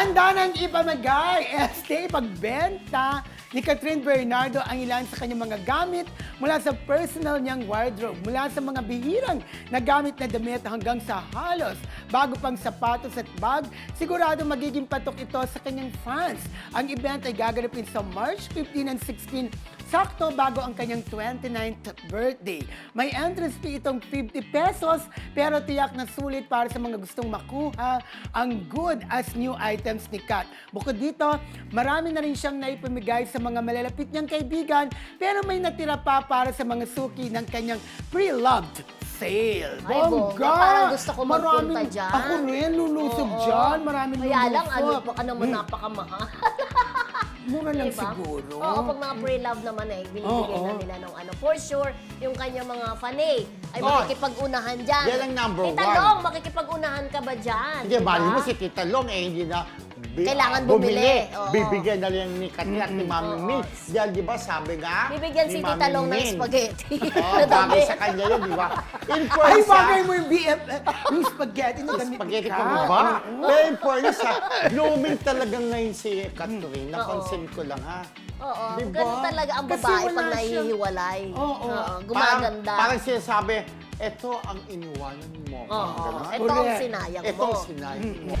Handa ng ipamagay, pagbenta ni Catherine Bernardo ang ilan sa kanyang mga gamit mula sa personal niyang wardrobe, mula sa mga bihirang na gamit na damit hanggang sa halos bago pang sapatos at bag, sigurado magiging patok ito sa kanyang fans. Ang event ay gaganapin sa March 15 and 16, sakto bago ang kanyang 29th birthday. May entrance fee itong 50 pesos, pero tiyak na sulit para sa mga gustong makuha ang good as new items ni Kat. Bukod dito, marami na rin siyang naipamigay sa mga malalapit niyang kaibigan, pero may natira pa para sa mga suki ng kanyang pre-loved sale. Ay, bongga. Parang gusto ko magpunta dyan. Ako rin, lulusog dyan. Maraming Kaya lang, lulusog. baka naman napakamahal. Mura lang Diba? siguro. Oo, pag mga pre-love naman binibigyan na nila ng ano. For sure, yung kanyang mga fanay ay makikipag-unahan dyan. Yan ang number Tita one. Long, makikipag-unahan ka ba dyan? Hindi, mali mo si Tita Long, hindi na Kailangan bumili. Oo. Bibigyan na lang ni Catherine at ni Mami Min. Dahil di ba sabi nga, Bibigyan si ni Tita Mami Long ng Min. spaghetti. Oo, bagay sa kanya yun, di ba? In Ay, fairness, bagay mo yung BFF, yung spaghetti na damit spaghetti ka. ko ba? Pero in fairness, blooming talaga ngayon si Catherine. Napansin ko lang, ha? Oo, Diba? ganun talaga ang Kasi babae wala pag siyang- nahihiwalay. Oo. Gumaganda. Parang sinasabi, ito ang iniwanan mo. Oo, Ganon. ito ang Correct. sinayang Ito mo. ang sinayang mo.